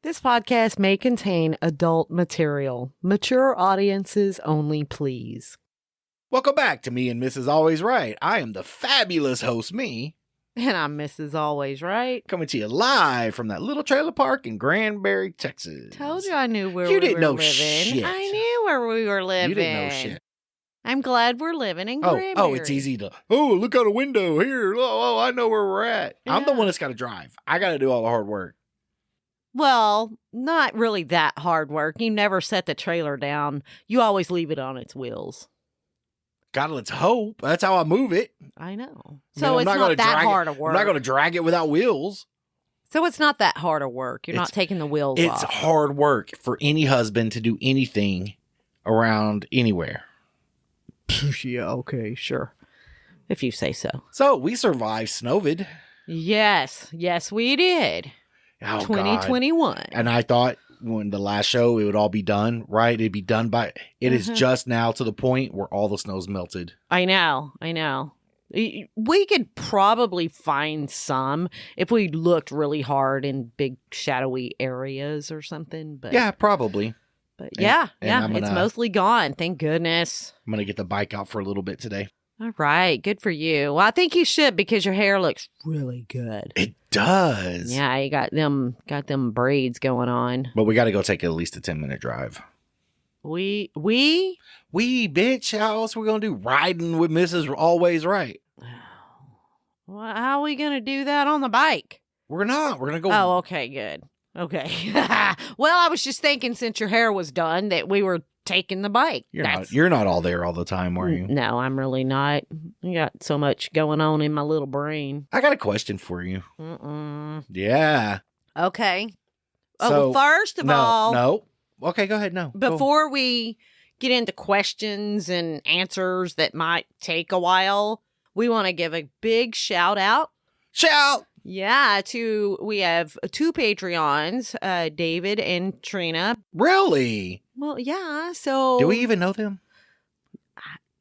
This podcast may contain adult material. Mature audiences only, please. Welcome back to Me and Mrs. Always Right. I am the fabulous host, me. And I'm Mrs. Always Right. Coming to you live from that little trailer park in Granbury, Texas. Told you I knew where You we didn't were know living. shit. I knew where we were living. You didn't know shit. I'm glad we're living in Granbury. Oh, it's easy to, look out a window here. Oh, I know where we're at. Yeah. I'm the one that's got to drive. I got to do all the hard work. Well, not really that hard work. You never set the trailer down. You always leave it on its wheels. God, let's hope. That's how I move it. I know. I mean, So it's not that hard of work. I'm not going to drag it without wheels. So it's not that hard of work. You're not taking the wheels off. It's hard work for any husband to do anything around anywhere. Yeah, okay, sure. If you say so. So we survived Snowvid. Yes, we did. Oh, 2021. God. And I thought when the last show, it would all be done, right? It'd be done by, it is just now to the point where all the snow's melted. I know. We could probably find some if we looked really hard in big shadowy areas or something. But yeah, probably. But and it's mostly gone. Thank goodness. I'm going to get the bike out for a little bit today. All right. Good for you. Well, I think you should because your hair looks really good. It does. Yeah, you got them braids going on. But we got to go take at least a 10-minute drive. We, bitch. How else we going to do? Riding with Mrs. Always Right. Well, how are we going to do that on the bike? We're not. We're going to go. Oh, okay, good. Okay. Well, I was just thinking since your hair was done that we were taking the bike. You're not all there all the time, are you? No, I'm really not. I got so much going on in my little brain. I got a question for you. Yeah. Okay. So, well, first of all. No. Okay, go ahead. No. Before we get into questions and answers that might take a while, we want to give a big shout out. Yeah, we have two Patreons, David and Trina. Really? Well, yeah, so... Do we even know them?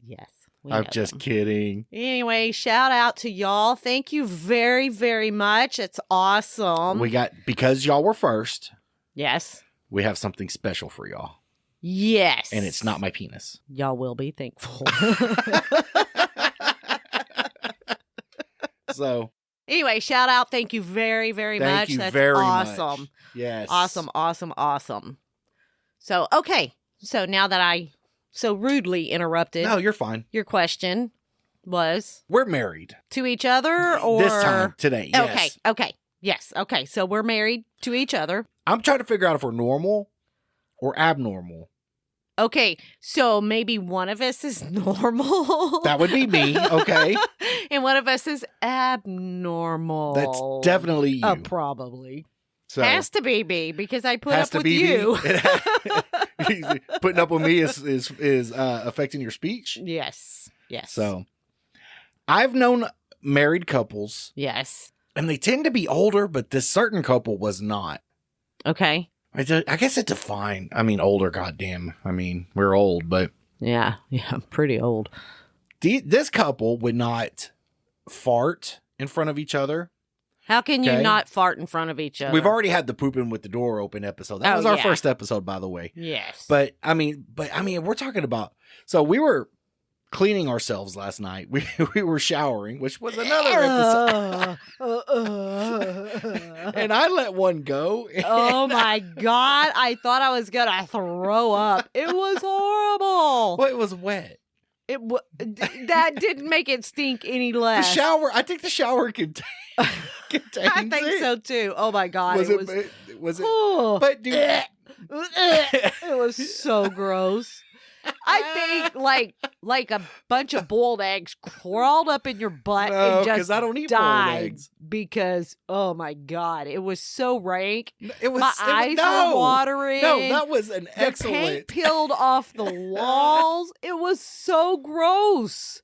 Yes. I'm just kidding. Anyway, shout out to y'all. Thank you very, very much. It's awesome. Because y'all were first. Yes. We have something special for y'all. Yes. And it's not my penis. Y'all will be thankful. So... Anyway, shout out. Thank you very, very much. Thank you That's very awesome. Much. Yes. Awesome. So, okay. So now that I so rudely interrupted. No, you're fine. Your question was? We're married. To each other or? This time, today, yes. Okay. Yes. Okay. So we're married to each other. I'm trying to figure out if we're normal or abnormal. Okay, so maybe one of us is normal. That would be me, okay. And one of us is abnormal. That's definitely you. Probably. So, has to be me because I put up with you. Putting up with me is affecting your speech? Yes. So, I've known married couples. Yes. And they tend to be older, but this certain couple was not. Okay. I guess it's fine. I mean, older, goddamn. I mean, we're old, but... Yeah, pretty old. This couple would not fart in front of each other. How can you not fart in front of each other? We've already had the pooping with the door open episode. That was our first episode, by the way. Yes. But, I mean, we're talking about... So, we were cleaning ourselves last night. We were showering, which was another episode. And I let one go. Oh my God. I thought I was going to throw up. It was horrible. Well, it was wet. That didn't make it stink any less. I think the shower contains I think so too. Oh my God. Was it? Oh, but dude, it was so gross. I think like a bunch of boiled eggs crawled up in your butt and just I don't eat died boiled eggs. Because oh my God, it was so rank. My eyes were watering. No, that was an excellent. The paint peeled off the walls. It was so gross.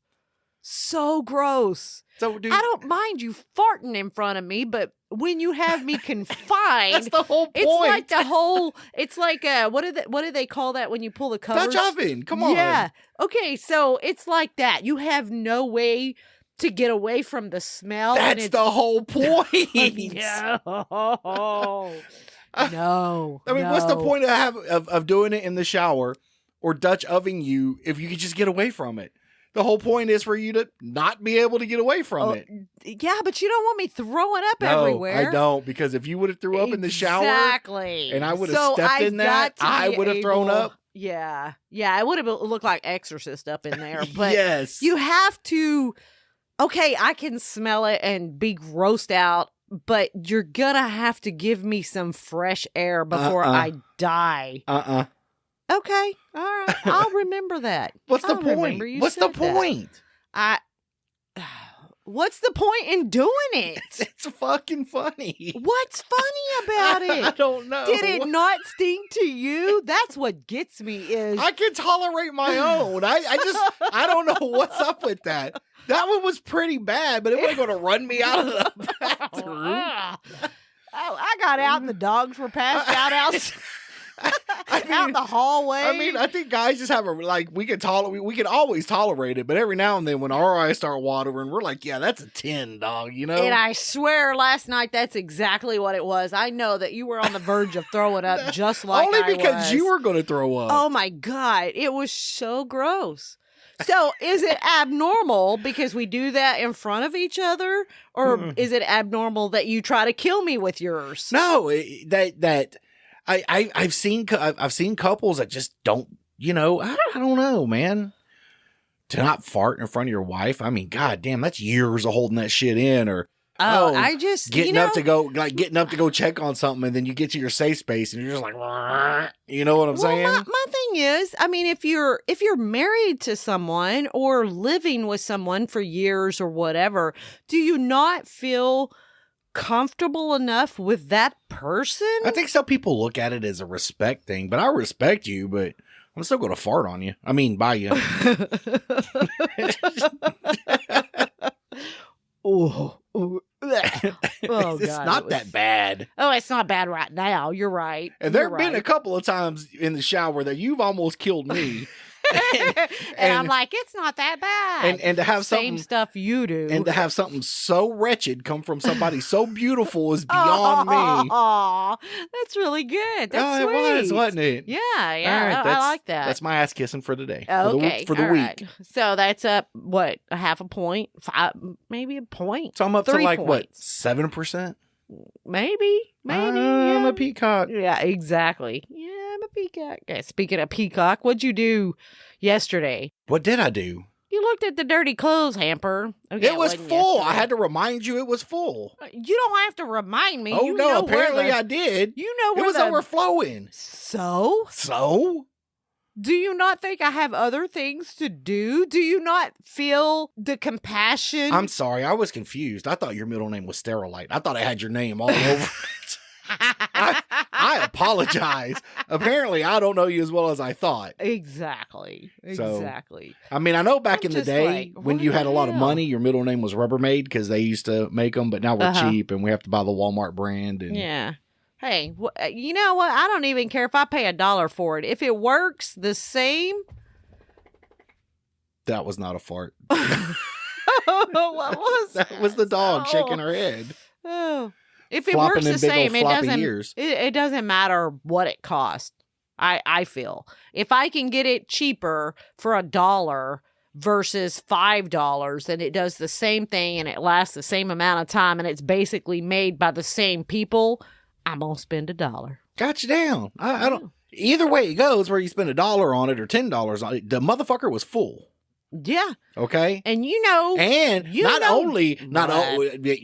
So gross. So, dude, I don't mind you farting in front of me, but when you have me confined, that's the whole point. It's like what do they call that when you pull the covers? Dutch oven. Come on. Yeah. Okay, so it's like that. You have no way to get away from the smell. That's the whole point. No. No. I mean, what's the point of doing it in the shower or Dutch ovening you if you could just get away from it? The whole point is for you to not be able to get away from it. Yeah, but you don't want me throwing up everywhere. I don't, because if you would have threw up in the shower, and I would have stepped in that, I would have thrown up. Yeah, it would have looked like Exorcist up in there. But yes, you have to. Okay, I can smell it and be grossed out, but you're gonna have to give me some fresh air before I die. Okay, all right. I'll remember that. What's the point? What's the point? What's the point in doing it? It's fucking funny. What's funny about it? I don't know. Did it not sting to you? That's what gets me is... I can tolerate my own. I don't know what's up with that. That one was pretty bad, but it wasn't going to run me out of the bathroom. I got out and the dogs were passed out outside. Out in the hallway. I mean, I think guys just have we can always tolerate it, but every now and then when our eyes start watering, we're like, yeah, that's a 10, dog, you know? And I swear last night that's exactly what it was. I know that you were on the verge of throwing up just like Only because you were going to throw up. Oh my God. It was so gross. So is it abnormal because we do that in front of each other, or is it abnormal that you try to kill me with yours? No, I've seen couples that just don't, I don't know, man. To not fart in front of your wife. I mean, God damn, that's years of holding that shit in, or I just getting up to go check on something, and then you get to your safe space and you're just like, you know what I'm saying? My thing is, I mean, if you're married to someone or living with someone for years or whatever, do you not feel comfortable enough with that person? I think some people look at it as a respect thing, but I respect you, but I'm still going to fart on you. I mean, by you. It's not that bad. Oh, it's not bad right now. You're right. And there have been a couple of times in the shower that you've almost killed me. and I'm like, it's not that bad. And to have same stuff you do, and to have something so wretched come from somebody so beautiful is beyond me. Aw, that's really good. That's sweet. It was, wasn't it? Yeah. Right, I like that. That's my ass kissing for today. Okay, for the week. Right. So that's up what, a half a point, 5, maybe a point. So I'm up to like points. What, 7%? Maybe. I'm a peacock. Yeah, exactly. Yeah, I'm a peacock. Okay, speaking of peacock, what'd you do yesterday? What did I do? You looked at the dirty clothes hamper. Okay, it was full. Yesterday. I had to remind you it was full. You don't have to remind me. Oh, no, apparently I did. You know where it was overflowing. So? Do you not think I have other things to do? Do you not feel the compassion? I'm sorry. I was confused. I thought your middle name was Sterilite. I thought I had your name all over it. I apologize. Apparently, I don't know you as well as I thought. Exactly. So, I mean, I know back in the day when you had a lot of money, your middle name was Rubbermaid because they used to make them, but now we're cheap and we have to buy the Walmart brand. And yeah. Hey, you know what? I don't even care if I pay $1 for it. If it works the same. That was not a fart. What was that? That was the dog shaking her head. Oh. If it works the same, it doesn't matter what it costs. I feel. If I can get it cheaper for $1 versus $5 and it does the same thing and it lasts the same amount of time and it's basically made by the same people, I'm going to spend $1. Got you down. I don't. Either way it goes, where you spend $1 on it or $10 on it, the motherfucker was full. Yeah. Okay. And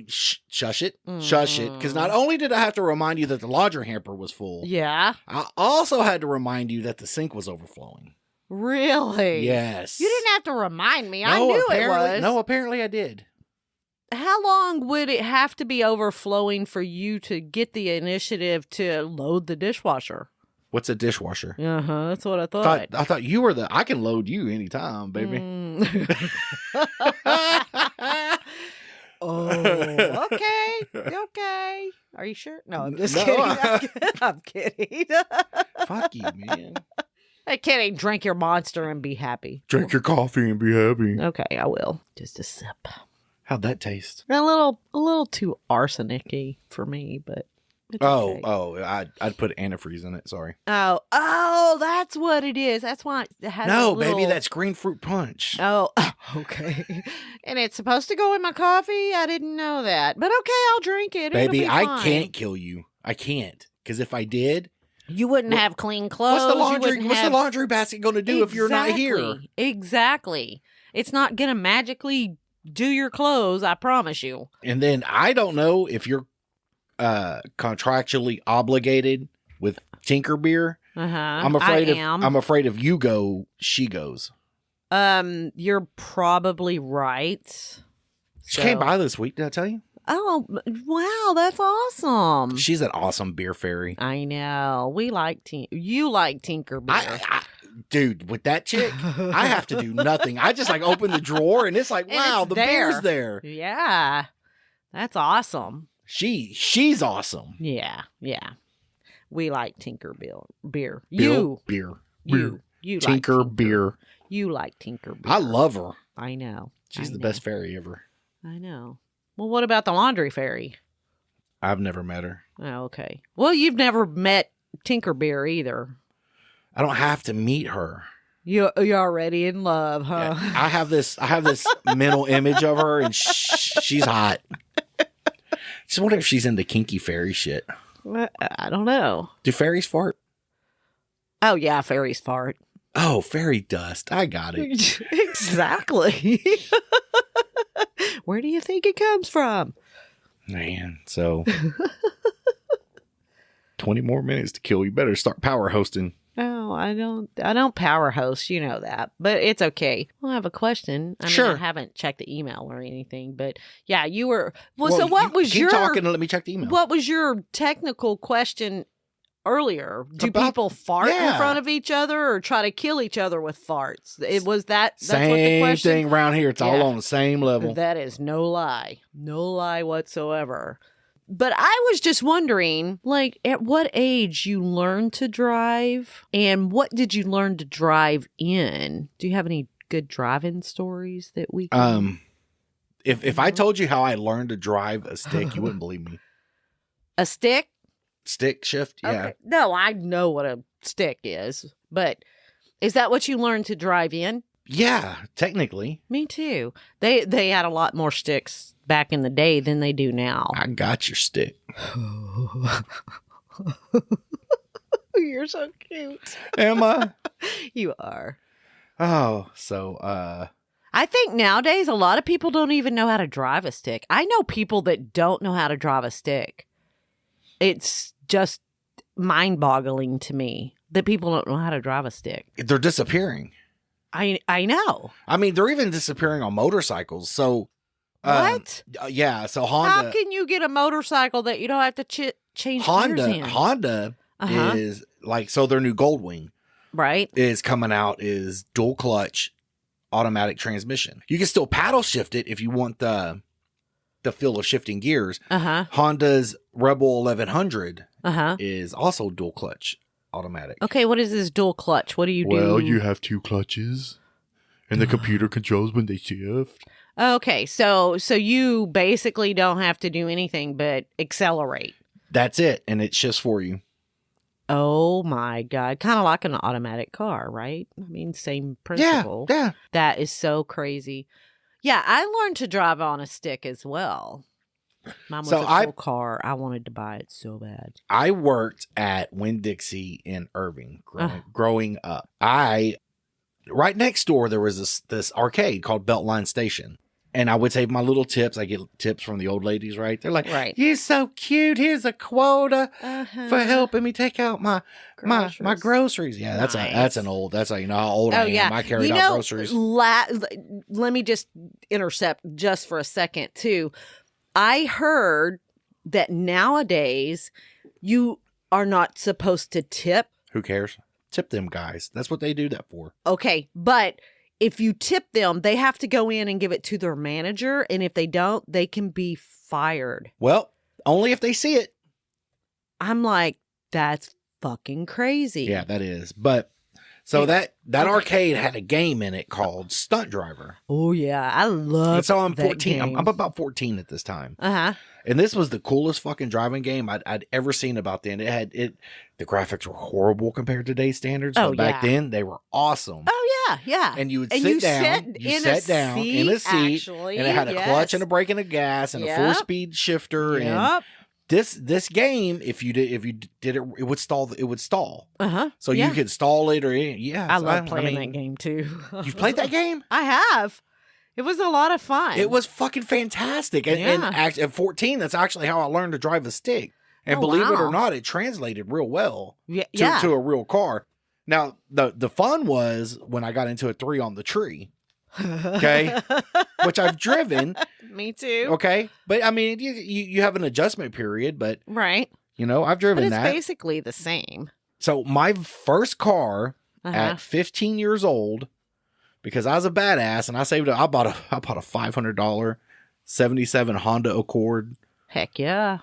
shush it, because not only did I have to remind you that the laundry hamper was full. Yeah. I also had to remind you that the sink was overflowing. Really? Yes. You didn't have to remind me. I knew it was. No, apparently I did. How long would it have to be overflowing for you to get the initiative to load the dishwasher? What's a dishwasher? That's what I thought. I thought you were I can load you anytime, baby. Oh, okay. Are you sure? No, I'm just kidding. I'm kidding. Fuck you, man. I'm kidding. Drink your monster and be happy. Drink your coffee and be happy. Okay, I will. Just a sip. How'd that taste? A little too arsenic-y for me, but It's okay. I'd put antifreeze in it. Sorry. Oh, that's what it is. That's why it has baby, that's green fruit punch. Oh, okay. And it's supposed to go in my coffee? I didn't know that. But okay, I'll drink it. Baby, It'll be fine. I can't kill you. I can't. Because if I did... You wouldn't have clean clothes. What's the laundry basket going to do if you're not here? Exactly. It's not going to magically do your clothes, I promise you. And then I don't know if you're contractually obligated with Tinker Beer. I'm afraid if you go, she goes. You're probably right. She came by this week, did I tell you? Oh, wow, that's awesome. She's an awesome beer fairy. I know. We like you like Tinker Beer. Dude, with that chick, I have to do nothing. I just open the drawer and it's like, wow, the beer's there. Yeah. That's awesome. She's awesome. Yeah. We like Tinker Beer. Beer. You Tinker like Beer. You like Tinker Beer. I love her. I know. She's the best fairy ever. I know. Well, what about the laundry fairy? I've never met her. Oh, okay. Well, you've never met Tinker Beer either. I don't have to meet her. You're already in love, huh? Yeah, I have this mental image of her, and she's hot. Just wonder if she's into kinky fairy shit. I don't know. Do fairies fart? Oh yeah, fairies fart. Oh, fairy dust. I got it. Exactly. Where do you think it comes from? Man, so 20 more minutes to kill. You better start power hosting. Oh, I don't power host, you know that, but it's okay. I have a question. I mean, I haven't checked the email or anything, but yeah, you were. Well, so what was keep talking and let me check the email. What was your technical question earlier? Do people fart in front of each other or try to kill each other with farts? It was that's same what the question? Thing around here. It's all on the same level. That is no lie whatsoever. But I was just wondering, at what age you learned to drive, and what did you learn to drive in? Do you have any good driving stories that we can? If I told you how I learned to drive a stick, you wouldn't believe me. A stick? Stick shift, yeah. Okay. No, I know what a stick is, but is that what you learned to drive in? Yeah, technically. Me too. They had a lot more sticks back in the day than they do now. I got your stick. You're so cute. Am I? You are. Oh, so I think nowadays a lot of people don't even know how to drive a stick. I know people that don't know how to drive a stick. It's just mind-boggling to me that people don't know how to drive a stick. They're disappearing. I know. I mean, they're even disappearing on motorcycles. So what? Yeah. So Honda. How can you get a motorcycle that you don't have to change gears in? Honda is so their new Goldwing, right, is coming out is dual clutch automatic transmission. You can still paddle shift it if you want the feel of shifting gears. Honda's Rebel 1100 is also dual clutch automatic. Okay, what is this dual clutch? What do you do? Well, you have two clutches, and the computer controls when they shift. Okay, so you basically don't have to do anything but accelerate. That's it, and it shifts for you. Oh my God. Kind of like an automatic car, right? I mean, same principle. Yeah. That is so crazy. Yeah, I learned to drive on a stick as well. Mine was a cool car. I wanted to buy it so bad. I worked at Winn-Dixie in Irving growing up. Right next door, there was this arcade called Beltline Station. And I would save my little tips. I get tips from the old ladies, right? They're like, "You're so cute. Here's a quota for helping me take out my groceries." Yeah, that's an old. That's how you know how old I am. I carried out groceries. Let me just intercept just for a second too. I heard that nowadays you are not supposed to tip. Who cares? Tip them guys. That's what they do that for. Okay, but if you tip them, they have to go in and give it to their manager. And if they don't, they can be fired. Well, only if they see it. I'm like, that's fucking crazy. Yeah, that is. But So that arcade had a game in it called Stunt Driver. Oh yeah, I love. And so I'm 14. Game. I'm about 14 at this time. Uh-huh. And this was the coolest fucking driving game I'd ever seen about then. The graphics were horrible compared to today's standards. But back then they were awesome. Oh yeah. And you would sit down. You sat down in a seat, actually, and it had a clutch and a brake and a gas and a 4-speed shifter. And this game, if you did it, it would stall. It would stall. So you could stall it, or I love playing that game too. You've played that game? I have. It was a lot of fun. It was fucking fantastic. And at 14, that's actually how I learned to drive a stick. And believe it or not, it translated real well to a real car. Now, the fun was when I got into a 3 on the tree. Okay. Which I've driven. Me too. Okay. But I mean, you have an adjustment period, but right. I've driven that. It's basically the same. So my first car at 15 years old, because I was a badass and I saved I bought a $500 77 Honda Accord. Heck yeah.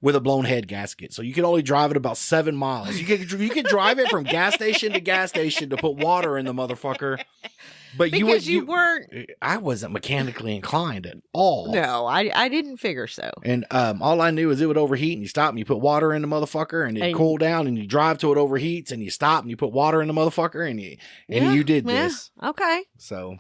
With a blown head gasket. So you could only drive it about 7 miles. You could drive it from gas station to gas station to put water in the motherfucker. But you weren't. I wasn't mechanically inclined at all. No, I didn't figure so. And all I knew is it would overheat, and you stop and you put water in the motherfucker, and it cool down, and you drive till it overheats, and you stop and you put water in the motherfucker, and you did this. Okay. So.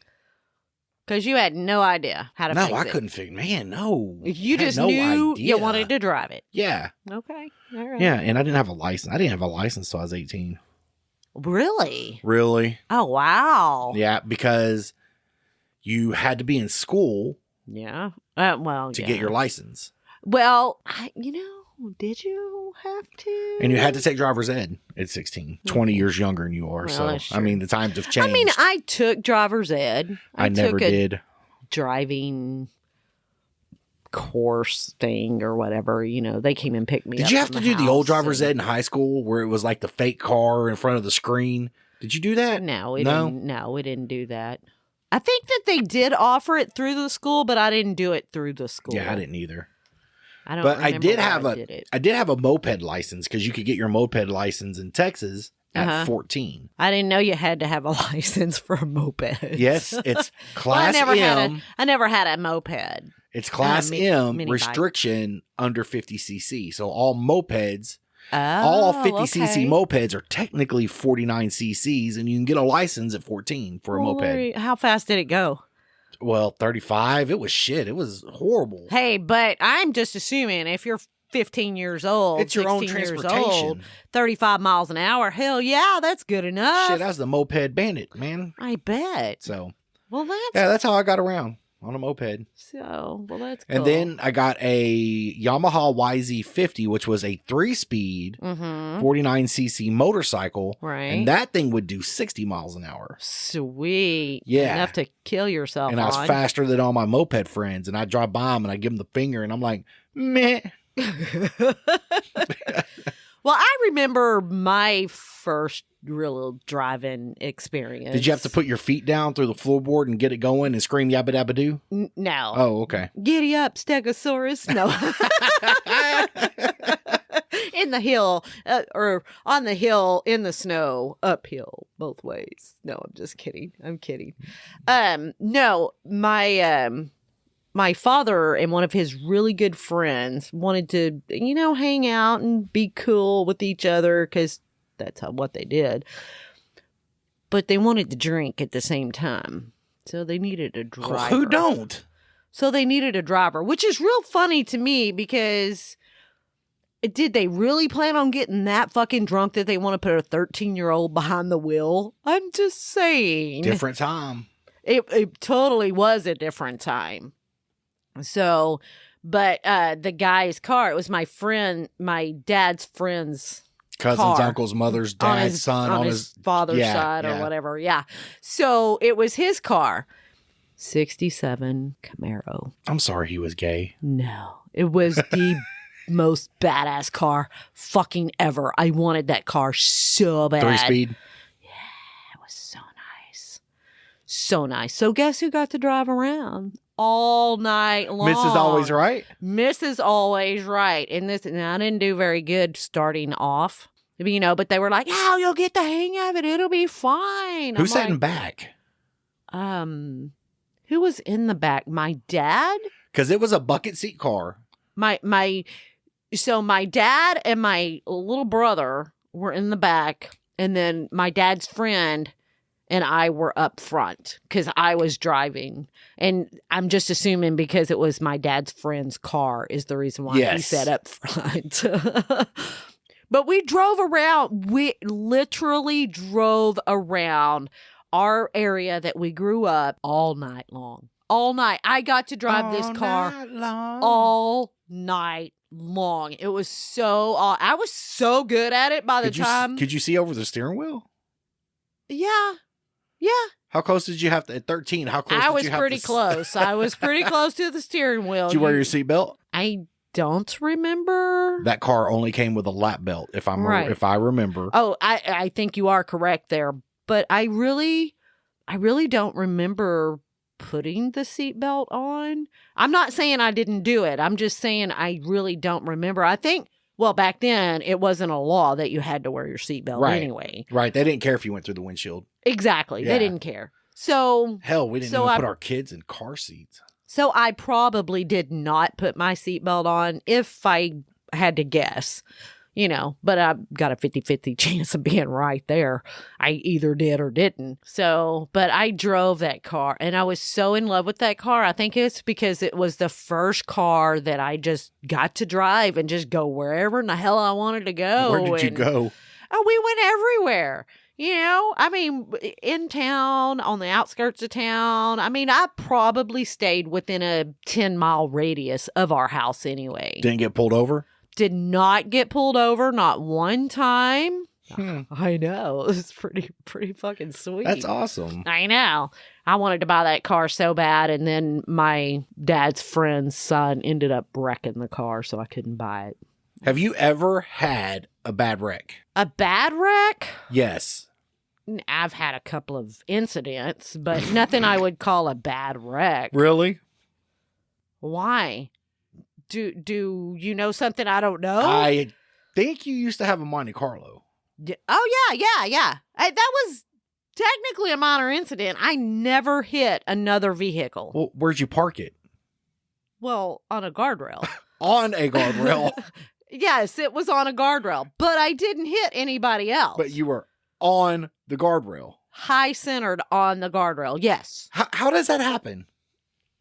Because you had no idea how to fix it. No, I couldn't figure. Man, no. You just knew you wanted to drive it. Yeah. Okay. All right. Yeah, and I didn't have a license. I didn't have a license till I was 18. Really? Really? Oh, wow. Yeah, because you had to be in school. Yeah. To get your license. Well, did you have to? And you had to take driver's ed at 16. 20 years younger than you are. So, I mean, the times have changed. I mean, I took driver's ed. I never did. Driving course thing or whatever, they came and picked me up. Did you have to do the old driver's ed in high school where it was like the fake car in front of the screen? Did you do that? No, we didn't do that. I think that they did offer it through the school, but I didn't do it through the school. Yeah, I didn't either. I don't. But I did have a moped license because you could get your moped license in Texas at 14. I didn't know you had to have a license for a moped. Yes, it's Class M. I never had a moped. It's Class M restriction under 50 cc. So all mopeds, all 50 cc mopeds are technically 49 cc's, and you can get a license at 14 for a moped. How fast did it go? Well, 35. It was shit. It was horrible. Hey, but I'm just assuming if you're 15 years old, it's your own transportation. 35 miles an hour. Hell yeah, that's good enough. Shit, I was the moped bandit, man. I bet. So, well, that's how I got around on a moped. So, well, that's cool. And then I got a Yamaha YZ50, which was a 3-speed 49cc motorcycle. Right. And that thing would do 60 miles an hour. Sweet. Yeah. Enough to kill yourself. And I was faster than all my moped friends. And I drive by them and I give them the finger and I'm like, meh. Well, I remember my first real driving experience. Did you have to put your feet down through the floorboard and get it going and scream yabba dabba doo? No. Oh, okay. Giddy up, Stegosaurus. No. In the hill, or on the hill, in the snow, uphill, both ways. No, I'm just kidding. I'm kidding. No, my father and one of his really good friends wanted to, hang out and be cool with each other because that's what they did. But they wanted to drink at the same time. So they needed a driver. Who don't? So they needed a driver, which is real funny to me because did they really plan on getting that fucking drunk that they want to put a 13-year-old behind the wheel? I'm just saying. Different time. It totally was a different time. So, but the guy's car, it was my dad's friend's cousin's, car. uncle's, mother's, dad's, son, on his father's side or whatever. Yeah. So it was his car. 67 Camaro. I'm sorry he was gay. No, it was the most badass car fucking ever. I wanted that car so bad. 3-speed? Yeah, it was so nice. So nice. So guess who got to drive around all night long? Mrs. Always Right? Mrs. Always Right. And I didn't do very good starting off. But they were like, "Oh, you'll get the hang of it. It'll be fine." Who sat in back? Who was in the back? My dad? Because it was a bucket seat car. So my dad and my little brother were in the back, and then my dad's friend and I were up front because I was driving. And I'm just assuming because it was my dad's friend's car is the reason why he sat up front. But we drove around. We literally drove around our area that we grew up all night long. All night. I got to drive this car all night long. It was so I was so good at it by the time. Could you see over the steering wheel? Yeah. How close did you have to, at 13, how close did you have to? I was pretty close. I was pretty close to the steering wheel. Did you wear your seatbelt? I don't remember. That car only came with a lap belt, if I remember. Oh, I think you are correct there. But I really don't remember putting the seatbelt on. I'm not saying I didn't do it. I'm just saying I really don't remember. I think, well, back then, it wasn't a law that you had to wear your seatbelt anyway. Right. They didn't care if you went through the windshield. Exactly. Yeah. They didn't care. So hell, we didn't even put our kids in car seats. So I probably did not put my seatbelt on if I had to guess. But I got a 50-50 chance of being right there. I either did or didn't. So, but I drove that car and I was so in love with that car. I think it's because it was the first car that I just got to drive and just go wherever in the hell I wanted to go. Where did you go? Oh, we went everywhere. In town, on the outskirts of town. I probably stayed within a 10-mile radius of our house anyway. Didn't get pulled over? Did not get pulled over, not one time. I know. It was pretty fucking sweet. That's awesome. I know. I wanted to buy that car so bad, and then my dad's friend's son ended up wrecking the car, so I couldn't buy it. Have you ever had a bad wreck? A bad wreck? Yes. I've had a couple of incidents, but nothing I would call a bad wreck. Really? Why? Do you know something I don't know? I think you used to have a Monte Carlo. Oh, yeah. That was technically a minor incident. I never hit another vehicle. Well, where'd you park it? Well, on a guardrail. On a guardrail? Yes, it was on a guardrail, but I didn't hit anybody else. But you were on the guardrail. High centered on the guardrail, yes. How does that happen?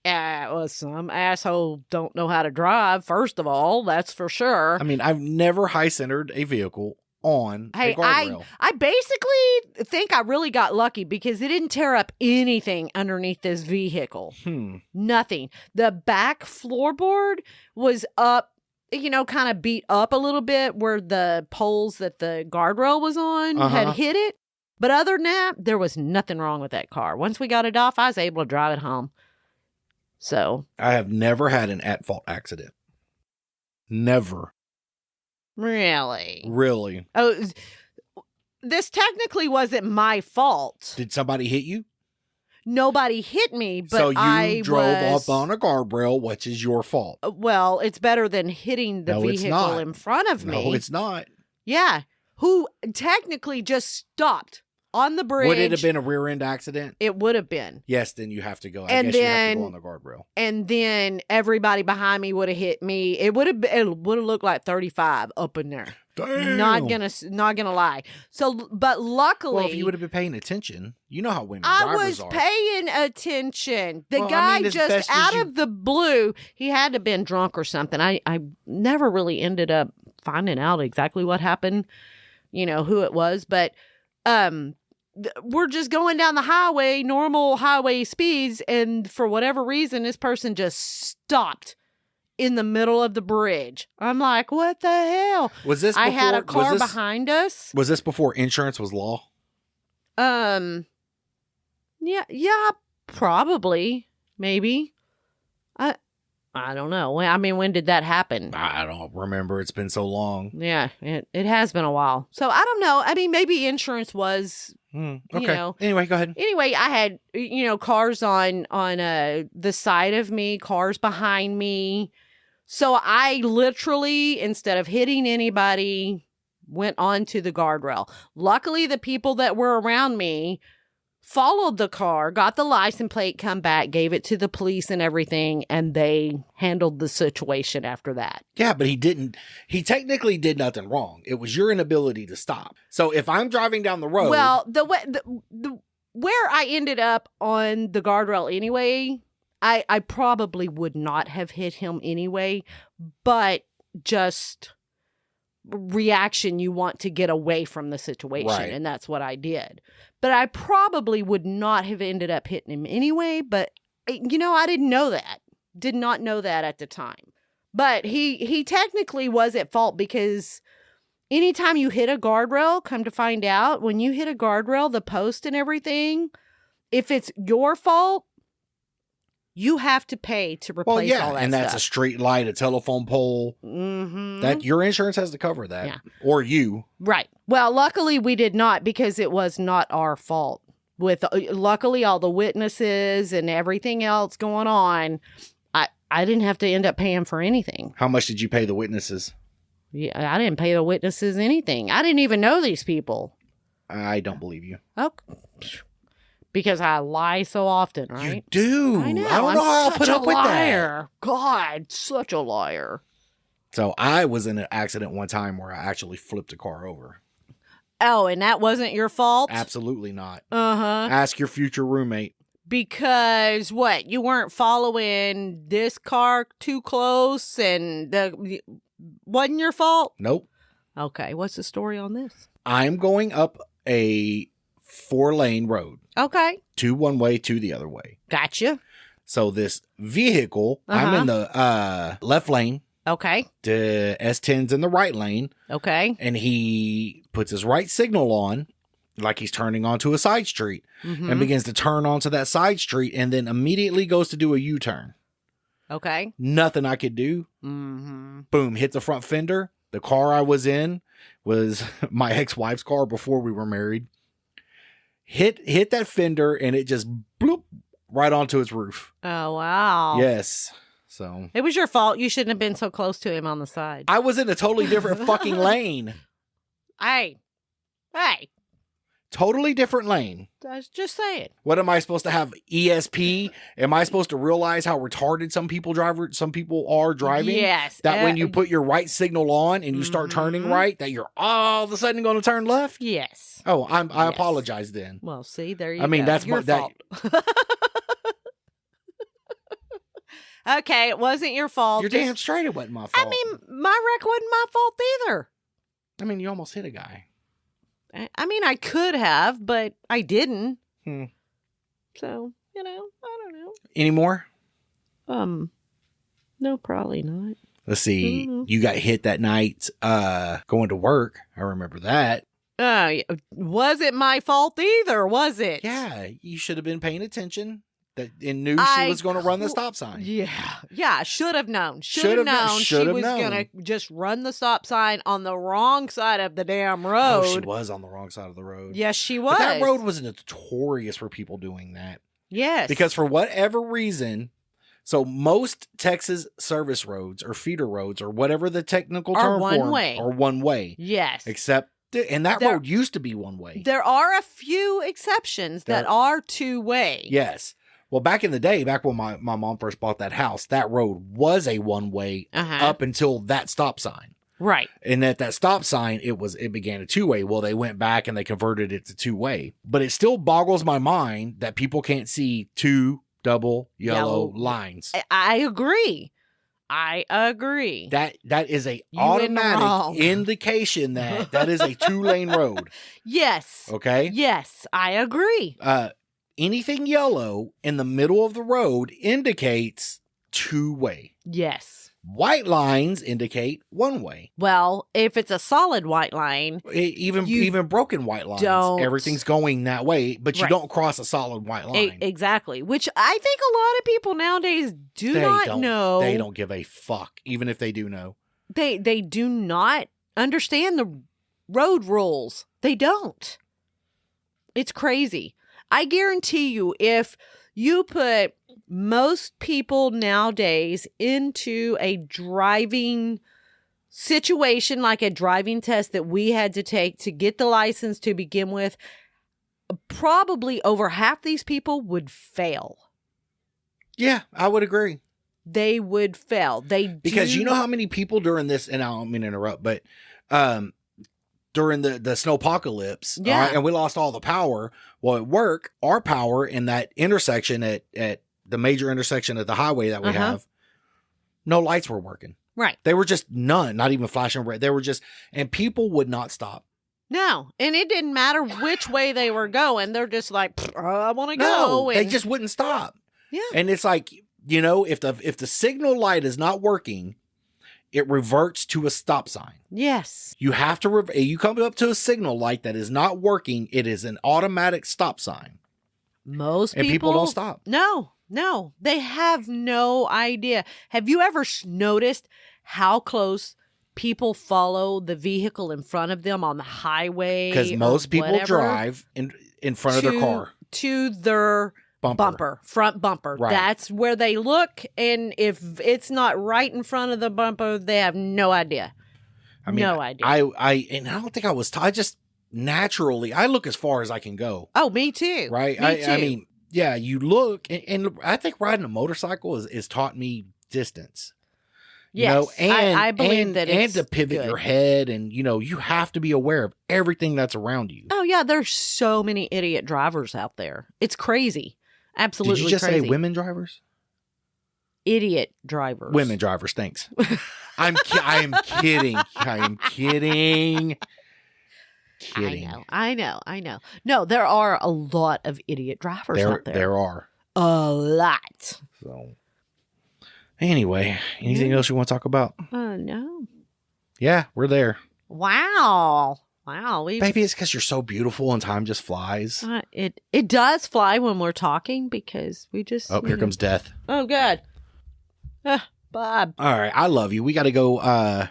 Well, some asshole don't know how to drive, first of all, that's for sure. I've never high centered a vehicle on a guardrail. I basically think I really got lucky because it didn't tear up anything underneath this vehicle. Nothing. The back floorboard was up, kind of beat up a little bit where the poles that the guardrail was on had hit it. But other than that, there was nothing wrong with that car. Once we got it off, I was able to drive it home. So I have never had an at-fault accident. Never. Really? Really. Oh, this technically wasn't my fault. Did somebody hit you? Nobody hit me, but so you drove up on a guardrail, which is your fault. Well, it's better than hitting the vehicle in front of me. No, it's not. Yeah. Who technically just stopped on the bridge. Would it have been a rear end accident? It would have been. Yes, then you have to go. I guess you have to go on the guardrail. And then everybody behind me would have hit me. It would have looked like 35 up in there. Damn. Not gonna lie. So, but luckily, well, if you would have been paying attention, you know how women drivers are. I was paying attention. The guy just out of the blue, he had to have been drunk or something. I never really ended up finding out exactly what happened, who it was, but we're just going down the highway, normal highway speeds, and for whatever reason, this person just stopped in the middle of the bridge. I'm like, what the hell? Was this before, I had a car behind us. Was this before insurance was law? Yeah, probably, maybe. I don't know. When did that happen? I don't remember. It's been so long. Yeah, it has been a while. So I don't know. Maybe insurance was, okay. Anyway, go ahead. Anyway, I had, cars on the side of me, cars behind me. So I literally, instead of hitting anybody, went onto the guardrail. Luckily, the people that were around me followed the car, got the license plate, come back, gave it to the police and everything, and they handled the situation after that. Yeah, but he technically did nothing wrong. It was your inability to stop. So if I'm driving down the road. Well, the where I ended up on the guardrail anyway, I probably would not have hit him anyway, but just reaction, you want to get away from the situation, right. And that's what I did. But I probably would not have ended up hitting him anyway, but I didn't know that. Did not know that at the time. But he technically was at fault because anytime you hit a guardrail, come to find out, when you hit a guardrail, the post and everything, if it's your fault, you have to pay to replace all that and stuff. That's a street light, a telephone pole. Mm-hmm. That your insurance has to cover that, yeah. Or you. Right. Well, luckily we did not because it was not our fault. With luckily all the witnesses and everything else going on, I didn't have to end up paying for anything. How much did you pay the witnesses? Yeah, I didn't pay the witnesses anything. I didn't even know these people. I don't believe you. Oh. Because I lie so often, right? You do. I know. I don't know how I'll put up with that. God, such a liar. So I was in an accident one time where I actually flipped a car over. Oh, and that wasn't your fault? Absolutely not. Uh-huh. Ask your future roommate. Because what? You weren't following this car too close and wasn't your fault? Nope. Okay, what's the story on this? I'm going up a 4-lane road. Okay. 2 one way, 2 the other way. Gotcha. So this vehicle, I'm in the left lane. Okay. The S10's in the right lane. Okay. And he puts his right signal on, like he's turning onto a side street, and begins to turn onto that side street, and then immediately goes to do a U-turn. Okay. Nothing I could do. Mm-hmm. Boom, hit the front fender. The car I was in was my ex-wife's car before we were married. Hit that fender, and it just bloop right onto its roof. Oh, wow. Yes. So it was your fault. You shouldn't have been so close to him on the side. I was in a totally different fucking lane. Hey. Totally different lane. I was just saying. What am I supposed to have? ESP? Am I supposed to realize how retarded some people are driving? Yes. That when you put your right signal on and you start turning right, that you're all of a sudden going to turn left? Yes. Oh, I apologize then. Well, see, there you go. I mean, that's your fault. Okay, it wasn't your fault. You're damn straight it wasn't my fault. I mean, my wreck wasn't my fault either. I mean, you almost hit a guy. I mean, I could have, but I didn't. So, I don't know. Any more? No, probably not. Let's see. You got hit that night going to work. I remember that. Wasn't my fault either, was it? Yeah, you should have been paying attention and knew she was going to run the stop sign. Yeah, should have known. Should have known she was going to just run the stop sign on the wrong side of the damn road. Oh, she was on the wrong side of the road. Yes, she was. But that road was notorious for people doing that. Yes. Because for whatever reason, so most Texas service roads or feeder roads or whatever the technical term for them are one way. Yes. Except, and that road used to be one way. There are a few exceptions that are 2-way. Yes. Well, back in the day, back when my mom first bought that house, that road was a one-way up until that stop sign. Right. And at that stop sign, it began a 2-way. Well, they went back and they converted it to 2-way. But it still boggles my mind that people can't see 2 double yellow lines. I agree. That is a automatic indication that is a 2-lane road. Yes. Okay? Yes, I agree. Anything yellow in the middle of the road indicates 2-way. Yes. White lines indicate 1-way. Well, if it's a solid white line, even broken white lines, everything's going that way, but you don't cross a solid white line. Exactly, which I think a lot of people nowadays do not know. They don't give a fuck, even if they do know. They do not understand the road rules. They don't. It's crazy. I guarantee you, if you put most people nowadays into a driving situation like a driving test that we had to take to get the license to begin with, probably over half these people would fail. Yeah, I would agree. They would fail. Because you know how many people during this, and I don't mean to interrupt, but during the snowpocalypse, and we lost all the power. Well, at work, our power in that intersection at the major intersection of the highway that we have, no lights were working. Right. They were just none, not even flashing red. They were just, and people would not stop. No, and it didn't matter which way they were going. They're just like, I want to go. They just wouldn't stop. Yeah. And it's like, you know, if the signal light is not working, it reverts to a stop sign. Yes. You have to, you come up to a signal light that is not working, it is an automatic stop sign. Most people. And people don't stop. No, they have no idea. Have you ever noticed how close people follow the vehicle in front of them on the highway? Because most people drive in front of their car. To their front bumper. Right. That's where they look. And if it's not right in front of the bumper, they have no idea. I mean, no idea. I don't think I was, I just naturally, I look as far as I can go. Oh, me too. Right. Me too. I mean, yeah, you look, and I think riding a motorcycle is taught me distance. Yes, you know, I believe that it's and to pivot your head, and you know, you have to be aware of everything that's around you. Oh yeah, there's so many idiot drivers out there. It's crazy, absolutely. Did you just crazy. say women drivers? Idiot drivers. Women drivers. Thanks. I am kidding. I am kidding. I know. No, there are a lot of idiot drivers out there. There are. A lot. So, anyway, anything else you want to talk about? No. Yeah, we're there. Wow. Maybe it's because you're so beautiful and time just flies. It does fly when we're talking because we just... Oh, here comes death. Oh, God. Bob. All right, I love you. We got to go...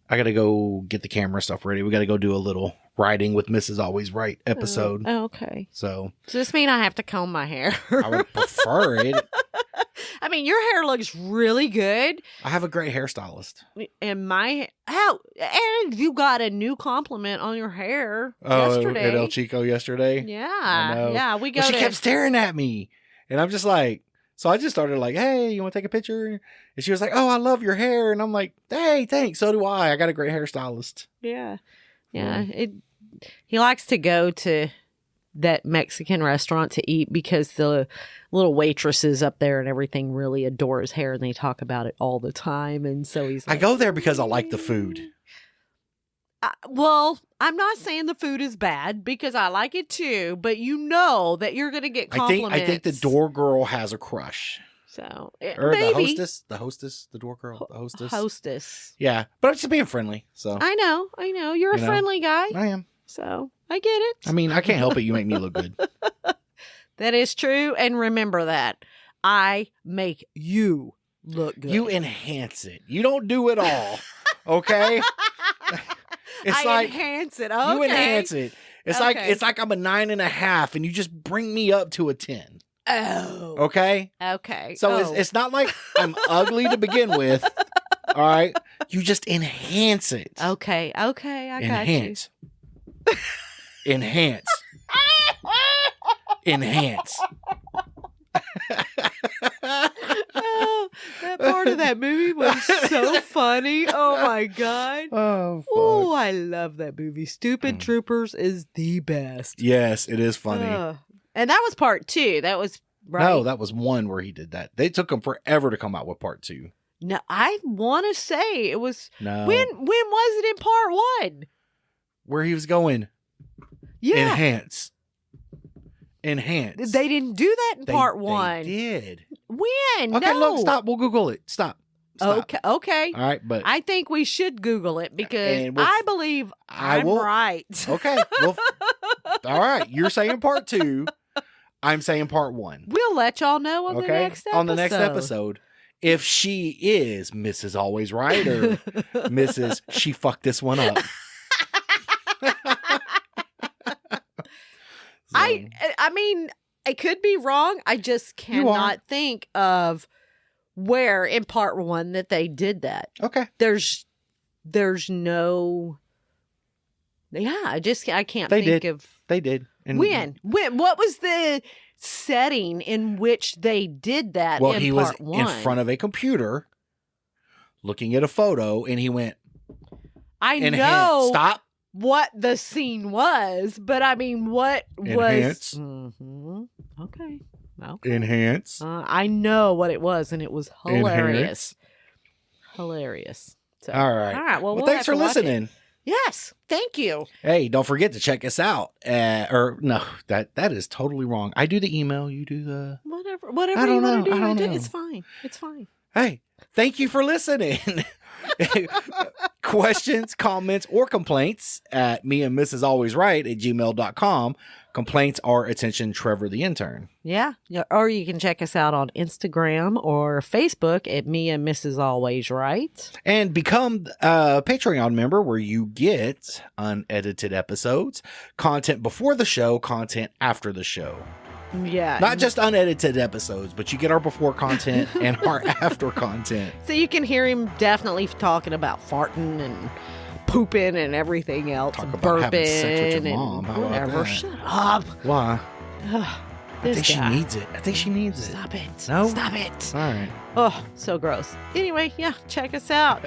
I got to go get the camera stuff ready. We got to go do a little Writing with Mrs. Always Right episode. Oh, okay. So does this mean I have to comb my hair? I would prefer it. I mean, your hair looks really good. I have a great hairstylist. And and you got a new compliment on your hair yesterday. At El Chico yesterday? Yeah. Yeah, we she kept staring at me. And I'm just like, so I just started like, hey, you want to take a picture? And she was like, oh, I love your hair. And I'm like, hey, thanks. So do I. I got a great hairstylist. Yeah. He likes to go to that Mexican restaurant to eat because the little waitresses up there and everything really adore his hair and they talk about it all the time. And so he's like, I go there because I like the food. Well, I'm not saying the food is bad because I like it too, but you know that you're going to get compliments. I think the door girl has a crush. So, or maybe. the hostess, the door girl, the hostess. Hostess. Yeah, but I'm just being friendly. So I know. You're a friendly guy. I am. So I get it. I mean, I can't help it. You make me look good. That is true. And remember that. I make you look good. You enhance it. You don't do it all. Okay? Enhance it. Okay. You enhance it. It's like I'm a 9.5 and you just bring me up to a 10. Oh. Okay? Okay. So it's not like I'm ugly to begin with. All right? You just enhance it. Okay. I got you. Enhance. Enhance. Oh, that part of that movie was so funny. Oh my God. Oh, I love that movie. Stupid Troopers is the best. Yes, it is funny. And that was part 2. That was right. No, that was 1 where he did that. They took him forever to come out with part 2. No, I want to say it was. No. When was it in part 1? Where he was going. Yeah. Enhance. They didn't do that in part 1. They did. When? Okay, no. Look, stop. We'll Google it. Stop. Okay. All right, but I think we should Google it because I believe I'm right. Okay. Well, all right. You're saying part 2. I'm saying part 1. We'll let y'all know on the next episode. On the next episode, if she is Mrs. Always Right or Mrs. She fucked this one up. I mean, I could be wrong. I just cannot think of where in part 1 that they did that. Okay. There's there's no. Yeah, I can't think of. They did. And when? What was the setting in which they did that? Well, in he part was one? in front of a computer looking at a photo, and he went. I know. Stop. What the scene was, but I mean, what Enhance. was? Mm-hmm. Okay. Enhance. I know what it was, and it was hilarious. Hilarious. So, all right. Well, thanks for listening. Yes, thank you. Hey, don't forget to check us out. That is totally wrong. I do the email, you do the whatever you want to do. I don't know. It's fine. It's fine. Hey, thank you for listening. Questions, comments, or complaints at meandmrsalwaysright@gmail.com. Complaints are attention Trevor the intern. Yeah. Or you can check us out on Instagram or Facebook at Me and Mrs. Always Right. And become a Patreon member where you get unedited episodes, content before the show, content after the show. Yeah. Not just unedited episodes, but you get our before content and our after content. So you can hear him definitely talking about farting and pooping and everything else. Talk and about burping having sex with your mom. and whatever. Shut up. Why? I think she needs it. I think she needs it. Stop it. No? Stop it. All right. Oh, so gross. Anyway, yeah, check us out.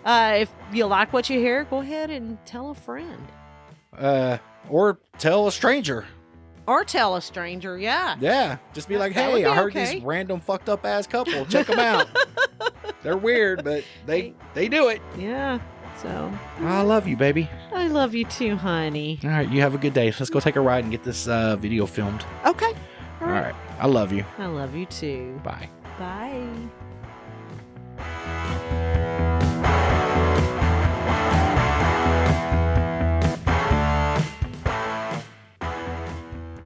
If you like what you hear, go ahead and tell a friend. Or tell a stranger. Or tell a stranger, yeah. Yeah. Just be like, That would hey, be I heard okay. these random fucked up ass couple. Check them out. They're weird, but they do it. Yeah. So I love you, baby. I love you too, honey. All right. You have a good day. Let's go take a ride and get this video filmed. Okay. All right. I love you. I love you too. Bye. Bye.